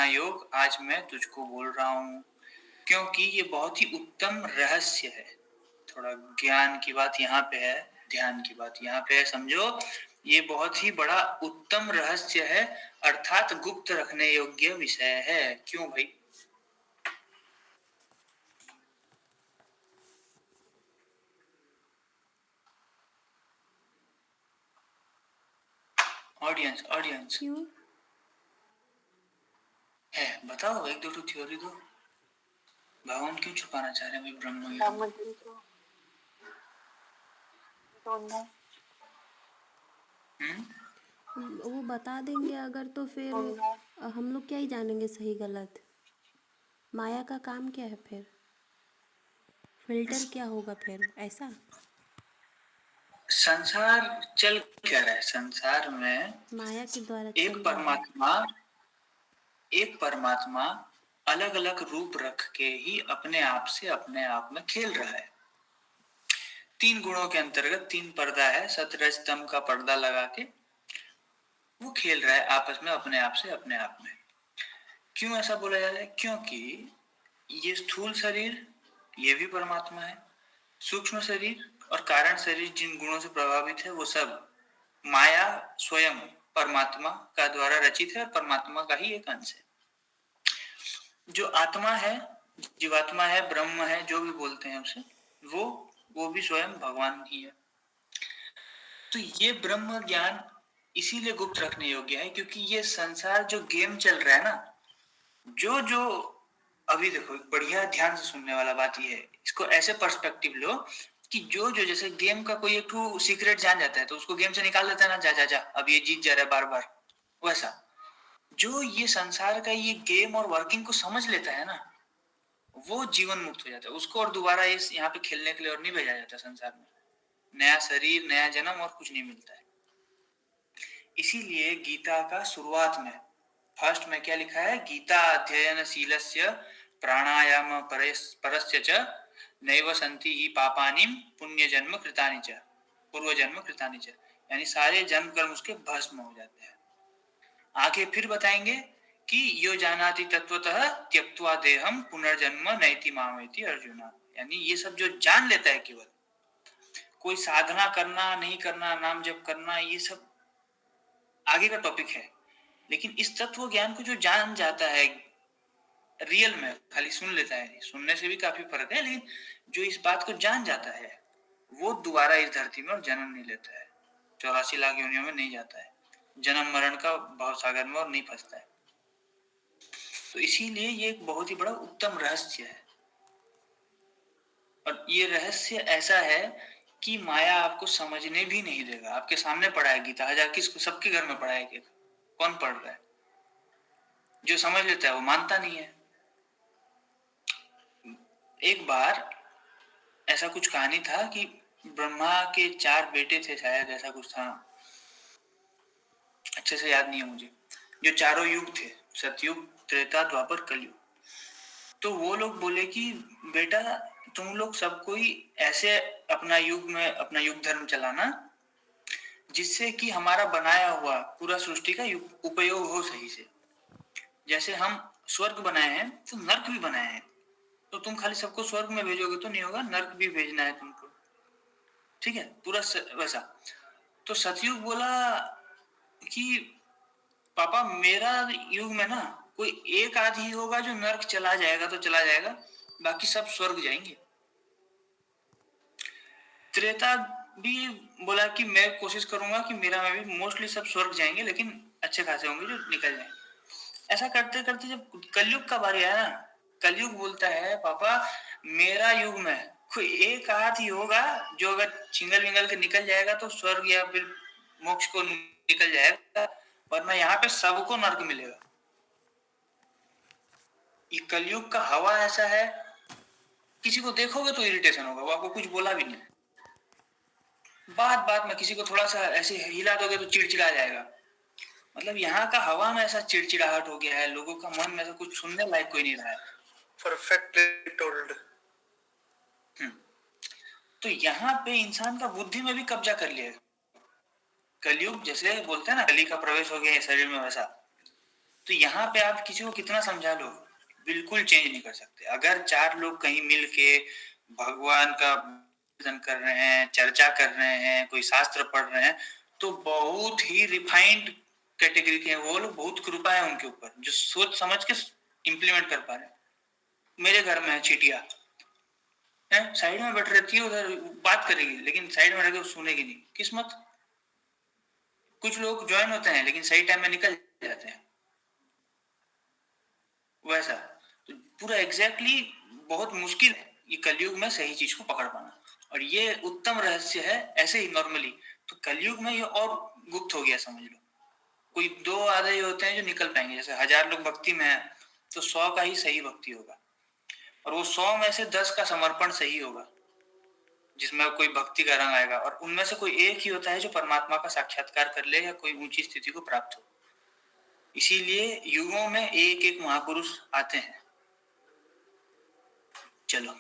योग आज मैं तुझको बोल रहा हूँ, क्योंकि ये बहुत ही उत्तम रहस्य है। थोड़ा ज्ञान की बात यहाँ पे है, ध्यान की बात यहाँ पे है, समझो। ये बहुत ही बड़ा उत्तम रहस्य है, अर्थात गुप्त रखने योग्य विषय है। क्यों भाई? ऑडियंस ऑडियंस क्यों? है, बताओ, एक दो तो थ्योरी दो। भगवान क्यों छुपाना चाह रहे हैं भाई ब्रह्म ना विष्णु? मुझे तो ढूंढना हम्म। वो बता देंगे अगर तो फिर ढूंढना हम लोग क्या ही जानेंगे सही गलत। माया का काम क्या है फिर? फिल्टर क्या होगा फिर ऐसा? संसार चल क्या रहा है? संसार में माया के द्वारा एक चल रहा है। परमात्मा एक परमात्मा अलग अलग रूप रख के ही अपने आप में खेल रहा है। तीन गुणों के अंतर्गत तीन पर्दा है, सत रज तम का पर्दा लगा के वो खेल रहा है आपस में, अपने आप में। क्यों ऐसा बोला जा रहा है? क्योंकि ये स्थूल शरीर ये भी परमात्मा है, सूक्ष्म शरीर और कारण शरीर जिन गुणों से प्रभावित है वो सब माया स्वयं परमात्मा का द्वारा रचित है और परमात्मा का ही एक अंश है। जो आत्मा है, जीवात्मा है, ब्रह्म है, जो भी बोलते हैं उसे, वो वो भी स्वयं भगवान ही है। तो ये ब्रह्म ज्ञान इसीलिए गुप्त रखने योग्य है, क्योंकि ये संसार जो गेम चल रहा है ना, जो जो अभी देखो, बढ़िया ध्यान से सुनने वाला बात ये है, इसको ऐसे पर्सपेक्टिव लो कि जो जो जैसे गेम का कोई एक ठू सीक्रेट जान जाता है तो उसको गेम से निकाल देता है ना, जा जा जा अब ये जीत जा रहा है बार बार। वैसा जो ये संसार का ये गेम और वर्किंग को समझ लेता है ना, वो जीवन मुक्त हो जाता है। उसको और दोबारा इस यहाँ पे खेलने के लिए और नहीं भेजा जाता संसार में। नया शरीर, नया जन्म और कुछ नहीं मिलता है। इसीलिए गीता का शुरुआत में फर्स्ट में क्या लिखा है? गीता अध्ययन शीलस्य प्राणायाम परस्य च नैव संति ही पापानि पुण्य जन्म कृतानि च पूर्व जन्म कृतानि च, यानी सारे जन्म कर्म उसके भस्म हो जाते हैं। आगे फिर बताएंगे कि यो जानाति तत्वतः त्यक्त्वा देहम पुनर्जन्म नैति मामेति अर्जुन, यानी ये सब जो जान लेता है, केवल कोई साधना करना नहीं करना, नाम जप करना, ये सब आगे का टॉपिक है। लेकिन इस तत्व ज्ञान को जो जान जाता है रियल में, खाली सुन लेता है, सुनने से भी काफी फर्क है, लेकिन जो इस बात को जान जाता है वो दोबारा इस धरती में और जन्म नहीं लेता है, 84 लाख योनियों में नहीं जाता है, जन्म मरण का भाव सागर में और नहीं फंसता है। तो इसीलिए ये एक बहुत ही बड़ा उत्तम रहस्य है। और ये रहस्य ऐसा है कि माया आपको समझने भी नहीं देगा। आपके सामने पढ़ा है गीता, हजार किसको, सबके घर में पढ़ा है कि कौन पढ़ रहा है? जो समझ लेता है वो मानता नहीं है। एक बार ऐसा कुछ कहानी था कि ब्रह्मा के 4 बेटे थे, शायद ऐसा कुछ था, अच्छे से याद नहीं है मुझे, जो चारों युग थे, सतयुग, त्रेता, द्वापर, कलयुग। तो वो लोग बोले कि बेटा तुम लोग सब कोई ऐसे अपना युग धर्म चलाना जिससे कि हमारा बनाया हुआ पूरा सृष्टि का उपयोग हो सही से। जैसे हम स्वर्ग बनाए हैं तो नर्क भी बनाए हैं, तो तुम खाली सबको स्वर्ग में भेजोगे तो नहीं होगा, नर्क भी भेजना है तुमको। ठीक है, पूरा वैसा। तो सतयुग बोला कि पापा मेरा युग में ना कोई एक आध ही होगा जो नर्क चला जाएगा तो चला जाएगा, बाकी सब स्वर्ग जाएंगे। त्रेता भी बोला कि मैं कोशिश करूंगा कि मेरा में भी मोस्टली सब स्वर्ग जाएंगे, लेकिन अच्छे खासे होंगे जो निकल जाएंगे। ऐसा करते करते जब कलयुग का बारी आया ना, कलयुग बोलता है पापा मेरा युग में कोई एक आध ही होगा जो अगर चिंगल विंगल के निकल जाएगा तो स्वर्ग या फिर मोक्ष को निकल जाएगा, वरना यहाँ पे सबको नर्क मिलेगा। ये कलयुग का हवा ऐसा है, किसी को देखोगे तो इरिटेशन होगा, वो आपको कुछ बोला भी नहीं, बात बात में किसी को थोड़ा सा ऐसे हिला दोगे तो चिड़चिड़ा जाएगा। मतलब यहाँ का हवा में ऐसा चिड़चिड़ाहट हो गया है, लोगों का मन में ऐसा कुछ सुनने लायक कोई नहीं रहा है। Perfectly told. तो यहाँ पे इंसान का बुद्धि में भी कब्जा कर लिया। कलयुग जैसे बोलते हैं ना, कली का प्रवेश हो गया है शरीर में, वैसा तो यहाँ पे आप किसी को कितना समझा लो, बिल्कुल चेंज नहीं कर सकते। अगर 4 लोग कहीं मिल के भगवान का भजन कर रहे हैं, चर्चा कर रहे हैं, कोई शास्त्र पढ़ रहे हैं, तो बहुत ही रिफाइंड कैटेगरी के हैं वो लोग, बहुत कृपा है उनके ऊपर, जो सोच समझ के इम्प्लीमेंट कर पा रहे हैं। मेरे घर में है चीटियां, है साइड में बैठ रहती है, उधर बात करेगी लेकिन साइड में रहकर सुनेगी नहीं। किस्मत। कुछ लोग ज्वाइन होते हैं लेकिन सही टाइम में निकल जाते हैं, वैसा। तो पूरा एग्जैक्टली बहुत मुश्किल है ये कलयुग में सही चीज को पकड़ पाना, और ये उत्तम रहस्य है। ऐसे ही नॉर्मली तो कलयुग में ये और गुप्त हो गया समझ लो। कोई 2 आधे ही होते हैं जो निकल पाएंगे। जैसे 1000 लोग भक्ति में है तो 100 का ही सही भक्ति होगा, और वो 100 में से 10 का समर्पण सही होगा, जिसमें कोई भक्ति का रंग आएगा, और उनमें से कोई एक ही होता है जो परमात्मा का साक्षात्कार कर ले या कोई ऊंची स्थिति को प्राप्त हो। इसीलिए युगों में एक एक महापुरुष आते हैं। चलो।